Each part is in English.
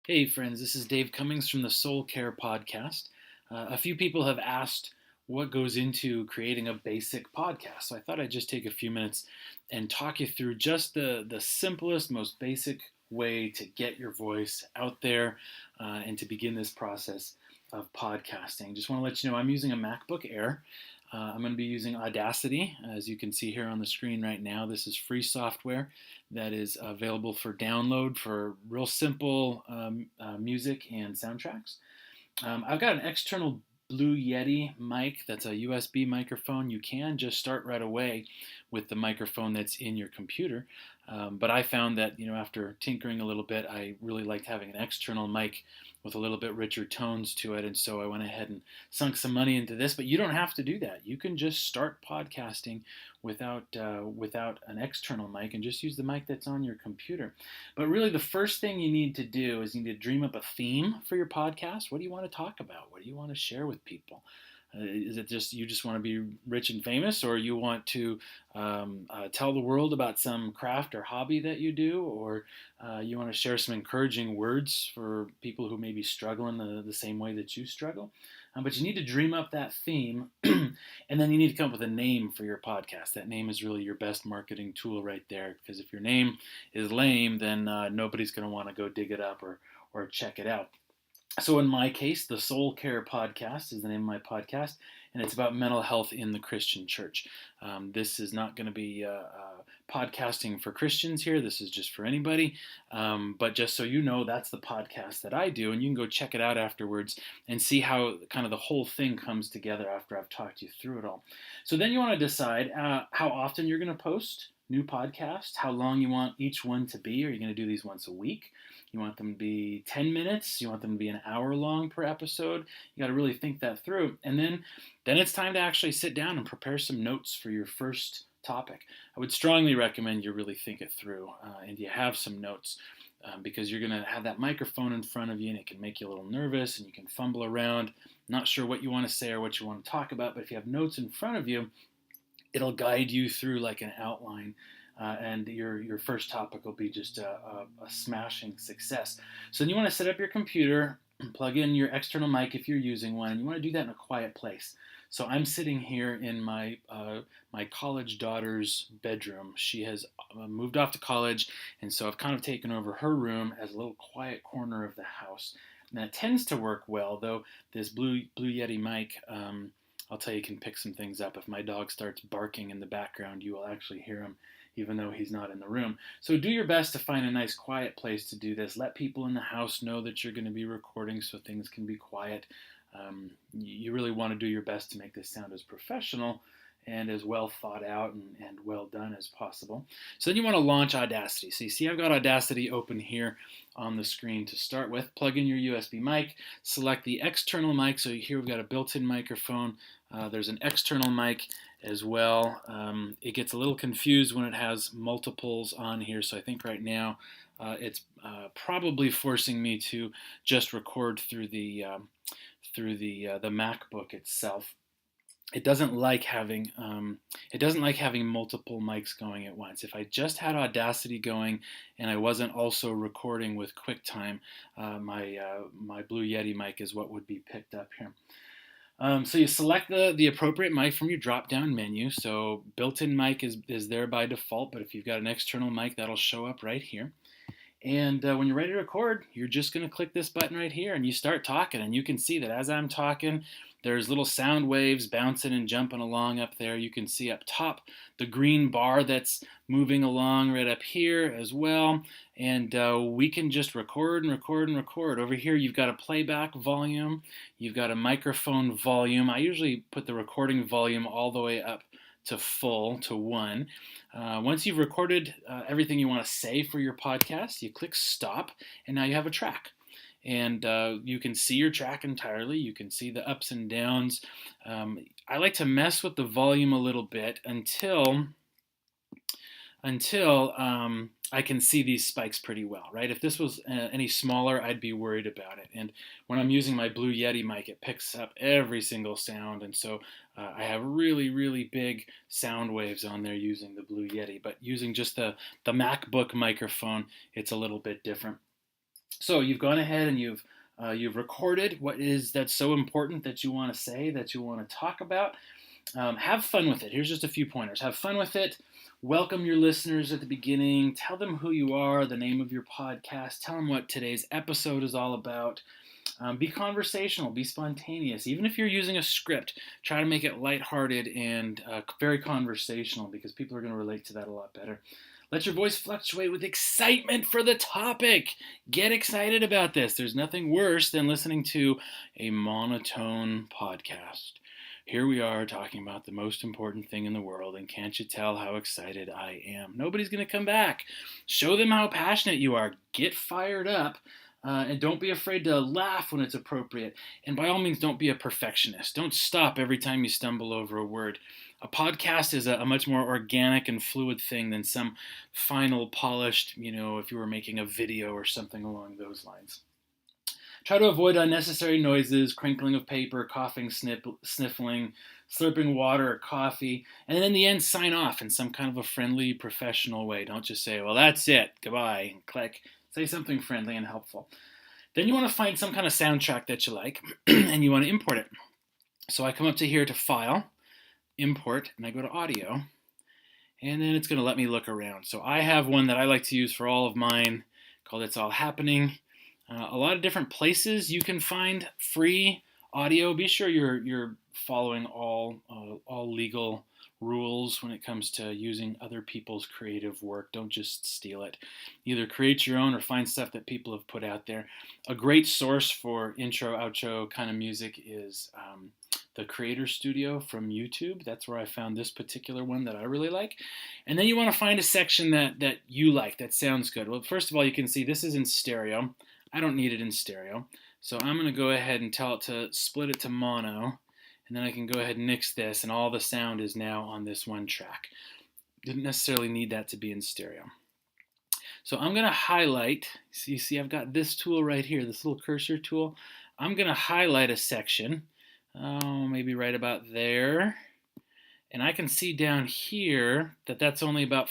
Hey, friends, this is Dave Cummings from the Soul Care Podcast. A few people have asked what goes into creating a basic podcast. So I thought I'd just take a few minutes and talk you through just the simplest, most basic way to get your voice out there and to begin this process of podcasting. Just want to let you know I'm using a MacBook Air. I'm going to be using Audacity, as you can see here on the screen right now. This is free software that is available for download for real simple music and soundtracks. I've got an external Blue Yeti mic that's a USB microphone. You can just start right away with the microphone that's in your computer. But I found that, after tinkering a little bit, I really liked having an external mic with a little bit richer tones to it. And so I went ahead and sunk some money into this. But you don't have to do that. You can just start podcasting without an external mic and just use the mic that's on your computer. But really, the first thing you need to do is you need to dream up a theme for your podcast. What do you want to talk about? What do you want to share with people? Is it just you just want to be rich and famous, or you want to tell the world about some craft or hobby that you do, or you want to share some encouraging words for people who may be struggling the same way that you struggle? But you need to dream up that theme, and then you need to come up with a name for your podcast. That name is really your best marketing tool right there, because if your name is lame, then nobody's going to want to go dig it up or check it out. So in my case, the Soul Care Podcast is the name of my podcast, and it's about mental health in the Christian church. This is not going to be podcasting for Christians here. This is just for anybody. But just so you know, that's the podcast that I do, and you can go check it out afterwards and see how kind of the whole thing comes together after I've talked you through it all. So then you want to decide how often you're going to post new podcasts, how long you want each one to be. Are you going to do these once a week? You want them to be 10 minutes? You want them to be an hour long per episode? You got to really think that through. And then it's time to actually sit down and prepare some notes for your first topic. I would strongly recommend you really think it through and you have some notes. Because you're going to have that microphone in front of you and it can make you a little nervous and you can fumble around, not sure what you want to say or what you want to talk about. But if you have notes in front of you, it'll guide you through like an outline. And your first topic will be just a smashing success. So then you want to set up your computer, plug in your external mic if you're using one, and you want to do that in a quiet place. So I'm sitting here in my college daughter's bedroom. She has moved off to college, and so I've kind of taken over her room as a little quiet corner of the house. And that tends to work well, though this Blue Yeti mic, I'll tell you, can pick some things up. If my dog starts barking in the background, you will actually hear him even though he's not in the room. So do your best to find a nice quiet place to do this. Let people in the house know that you're going to be recording so things can be quiet. You really want to do your best to make this sound as professional and as well thought out and well done as possible. So then you want to launch Audacity. So you see I've got Audacity open here on the screen to start with. Plug in your USB mic, select the external mic. So here we've got a built-in microphone. There's an external mic as well. It gets a little confused when it has multiples on here. So I think right now it's probably forcing me to just record through the MacBook itself. It doesn't like having multiple mics going at once. If I just had Audacity going and I wasn't also recording with QuickTime, my Blue Yeti mic is what would be picked up here. So you select the appropriate mic from your drop-down menu. So built-in mic is there by default, but if you've got an external mic, that'll show up right here. And when you're ready to record, you're just going to click this button right here and you start talking. And you can see that as I'm talking, there's little sound waves bouncing and jumping along up there. You can see up top the green bar that's moving along right up here as well. And we can just record and record and record. Over here, you've got a playback volume. You've got a microphone volume. I usually put the recording volume all the way up to full, to 1. Once you've recorded everything you want to say for your podcast, you click stop, and now you have a track. And you can see your track entirely. You can see the ups and downs. I like to mess with the volume a little bit until I can see these spikes pretty well, right? If this was any smaller, I'd be worried about it. And when I'm using my Blue Yeti mic, it picks up every single sound. And so I have really, really big sound waves on there using the Blue Yeti. But using just the MacBook microphone, it's a little bit different. So you've gone ahead and you've recorded what is that's so important that you want to say, that you want to talk about. Have fun with it. Here's just a few pointers. Have fun with it. Welcome your listeners at the beginning. Tell them who you are, the name of your podcast. Tell them what today's episode is all about. Be conversational, be spontaneous. Even if you're using a script, try to make it lighthearted and very conversational, because people are going to relate to that a lot better. Let your voice fluctuate with excitement for the topic. Get excited about this. There's nothing worse than listening to a monotone podcast. Here we are talking about the most important thing in the world, and can't you tell how excited I am? Nobody's going to come back. Show them how passionate you are. Get fired up. And don't be afraid to laugh when it's appropriate. And by all means, don't be a perfectionist. Don't stop every time you stumble over a word. A podcast is a much more organic and fluid thing than some final polished, if you were making a video or something along those lines. Try to avoid unnecessary noises, crinkling of paper, coughing, sniffling, slurping water or coffee, and then in the end, sign off in some kind of a friendly, professional way. Don't just say, well, that's it, goodbye, and click. Say something friendly and helpful. Then you want to find some kind of soundtrack that you like, and you want to import it. So I come up to here to File, Import, and I go to Audio, and then it's going to let me look around. So I have one that I like to use for all of mine called It's All Happening. A lot of different places you can find free audio. Be sure you're following all legal rules when it comes to using other people's creative work. Don't just steal it. Either create your own or find stuff that people have put out there. A great source for intro, outro kind of music is the Creator Studio from YouTube. That's where I found this particular one that I really like. And then you want to find a section that you like, that sounds good. Well, first of all, you can see this is in stereo. I don't need it in stereo. So I'm going to go ahead and tell it to split it to mono. And then I can go ahead and mix this, and all the sound is now on this one track. Didn't necessarily need that to be in stereo. So I'm going to highlight. So you see I've got this tool right here, this little cursor tool. I'm going to highlight a section, maybe right about there. And I can see down here that that's only about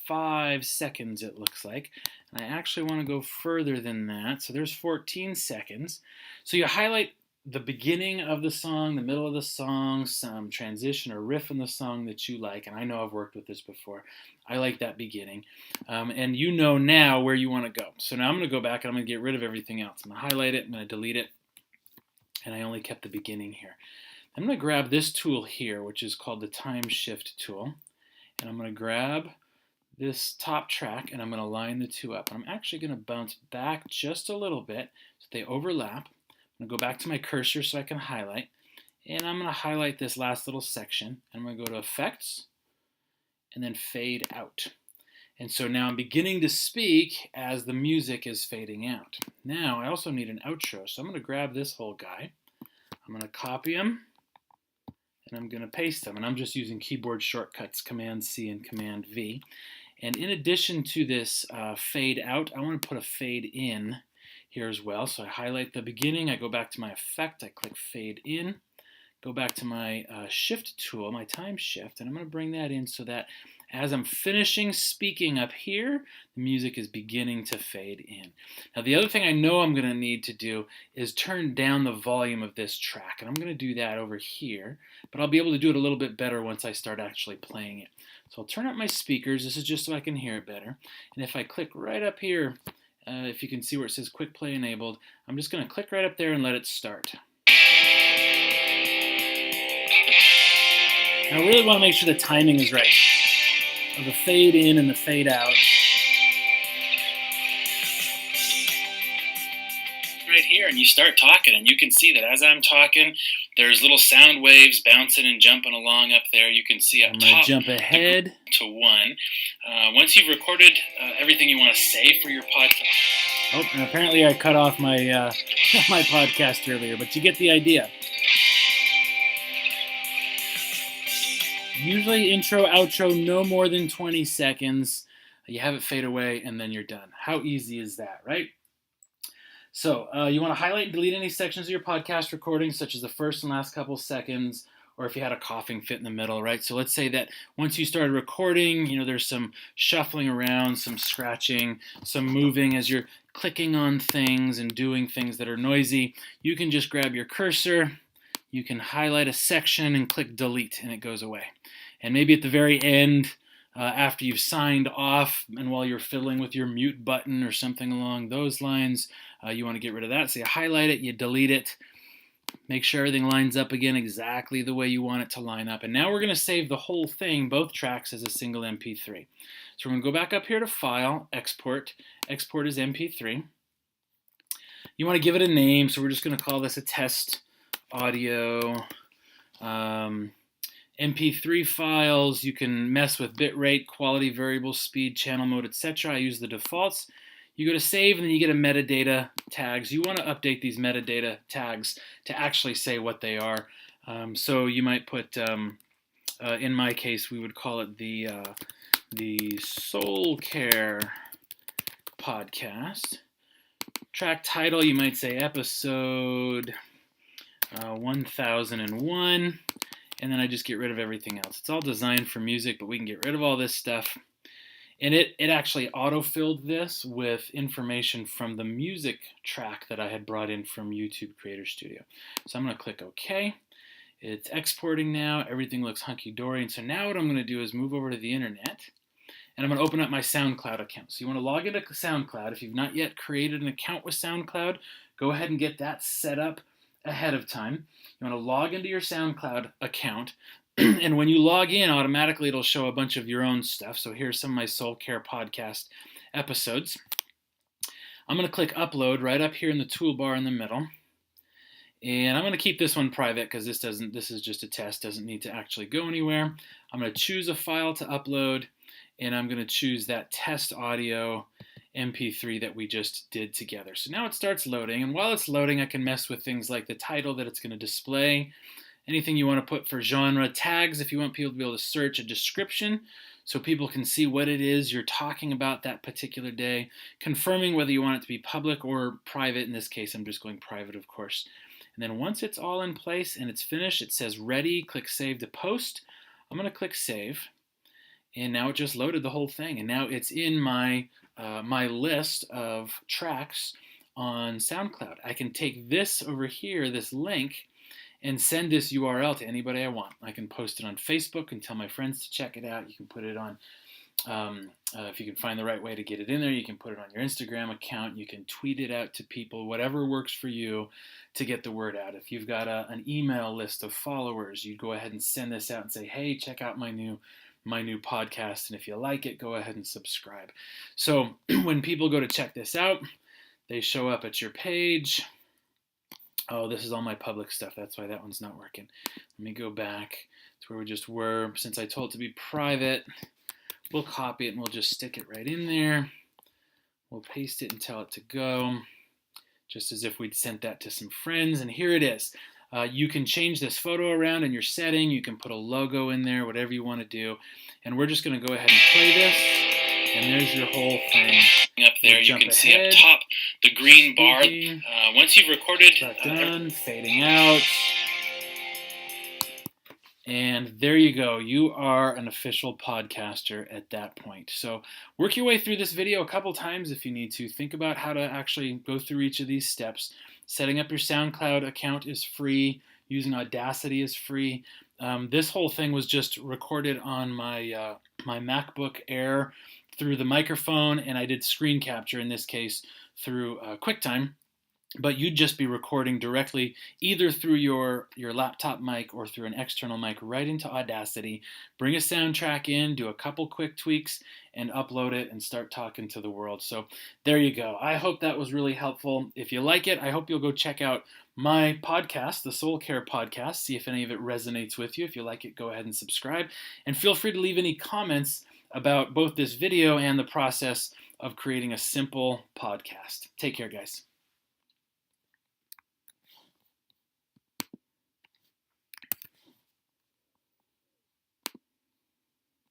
5 seconds, it looks like. And I actually want to go further than that. So there's 14 seconds. So you highlight the beginning of the song, the middle of the song, some transition or riff in the song that you like. And I know I've worked with this before. I like that beginning. And you know now where you want to go. So now I'm going to go back and I'm going to get rid of everything else. I'm going to highlight it. I'm going to delete it. And I only kept the beginning here. I'm going to grab this tool here, which is called the Time Shift tool. And I'm going to grab this top track and I'm going to line the two up. And I'm actually going to bounce back just a little bit so they overlap. I'm going to go back to my cursor so I can highlight. And I'm going to highlight this last little section. I'm going to go to Effects and then Fade Out. And so now I'm beginning to speak as the music is fading out. Now I also need an outro. So I'm going to grab this whole guy. I'm going to copy him. And I'm going to paste them. And I'm just using keyboard shortcuts, Command-C and Command-V. And in addition to this fade out, I want to put a fade in here as well. So I highlight the beginning, I go back to my effect, I click fade in, go back to my shift tool, my time shift, and I'm going to bring that in so that as I'm finishing speaking up here, the music is beginning to fade in. Now the other thing I know I'm going to need to do is turn down the volume of this track, and I'm going to do that over here, but I'll be able to do it a little bit better once I start actually playing it. So I'll turn up my speakers, this is just so I can hear it better, and if I click right up here, if you can see where it says quick play enabled, I'm just going to click right up there and let it start. Now I really want to make sure the timing is right, of the fade in and the fade out. Right here, and you start talking, and you can see that as I'm talking, there's little sound waves bouncing and jumping along up there. You can see up top. I'm going to jump ahead to 1. Once you've recorded everything you want to say for your podcast. Oh, and apparently I cut off my my podcast earlier, but you get the idea. Usually intro, outro, no more than 20 seconds. You have it fade away, and then you're done. How easy is that, right? So you want to highlight and delete any sections of your podcast recording, such as the first and last couple seconds, or if you had a coughing fit in the middle, right? So let's say that once you started recording, there's some shuffling around, some scratching, some moving as you're clicking on things and doing things that are noisy, you can just grab your cursor, you can highlight a section and click delete, and it goes away. And maybe at the very end, after you've signed off and while you're fiddling with your mute button or something along those lines, you want to get rid of that. So you highlight it, you delete it, make sure everything lines up again exactly the way you want it to line up. And now we're going to save the whole thing, both tracks, as a single MP3. So we're going to go back up here to File, Export. Export as MP3. You want to give it a name, so we're just going to call this a test audio. MP3 files, you can mess with bitrate, quality, variable, speed, channel mode, etc. I use the defaults. You go to save, and then you get a metadata tags. You want to update these metadata tags to actually say what they are. So you might put, in my case, we would call it the Soul Care podcast. Track title, you might say episode 1001. And then I just get rid of everything else. It's all designed for music, but we can get rid of all this stuff. And it actually auto-filled this with information from the music track that I had brought in from YouTube Creator Studio. So I'm going to click OK. It's exporting now. Everything looks hunky-dory. And so now what I'm going to do is move over to the internet, and I'm going to open up my SoundCloud account. So you want to log into SoundCloud. If you've not yet created an account with SoundCloud, go ahead and get that set up ahead of time. You want to log into your SoundCloud account, and when you log in, automatically it'll show a bunch of your own stuff. So here's some of my Soul Care podcast episodes. I'm going to click Upload right up here in the toolbar in the middle. And I'm going to keep this one private because this is just a test, doesn't need to actually go anywhere. I'm going to choose a file to upload, and I'm going to choose that test audio MP3 that we just did together. So now it starts loading, and while it's loading, I can mess with things like the title that it's going to display, anything you want to put for genre, tags if you want people to be able to search, a description so people can see what it is you're talking about that particular day, confirming whether you want it to be public or private. In this case, I'm just going private, of course. And then once it's all in place and it's finished, it says ready, click save to post. I'm going to click save, and now it just loaded the whole thing, and now it's in my my list of tracks on SoundCloud. I can take this over here, this link, and send this URL to anybody I want. I can post it on Facebook and tell my friends to check it out. You can put it on, if you can find the right way to get it in there, you can put it on your Instagram account. You can tweet it out to people, whatever works for you to get the word out. If you've got an email list of followers, you go ahead and send this out and say, hey, check out my new podcast, and if you like it, go ahead and subscribe. So when people go to check this out, they show up at your page. Oh, this is all my public stuff. That's why that one's not working. Let me go back to where we just were. Since I told it to be private, we'll copy it and we'll just stick it right in there. We'll paste it and tell it to go, just as if we'd sent that to some friends. And here it is. You can change this photo around in your setting. You can put a logo in there, whatever you want to do. And we're just going to go ahead and play this. And there's your whole thing. Up there, you can see up top the green bar. Once you've recorded, done, fading out. And there you go. You are an official podcaster at that point. So work your way through this video a couple times if you need to. Think about how to actually go through each of these steps. Setting up your SoundCloud account is free. Using Audacity is free. This whole thing was just recorded on my my MacBook Air through the microphone, and I did screen capture in this case through QuickTime. But you'd just be recording directly either through your laptop mic or through an external mic right into Audacity. Bring a soundtrack in, do a couple quick tweaks, and upload it and start talking to the world. So there you go. I hope that was really helpful. If you like it, I hope you'll go check out my podcast, the Soul Care Podcast, see if any of it resonates with you. If you like it, go ahead and subscribe. And feel free to leave any comments about both this video and the process of creating a simple podcast. Take care, guys.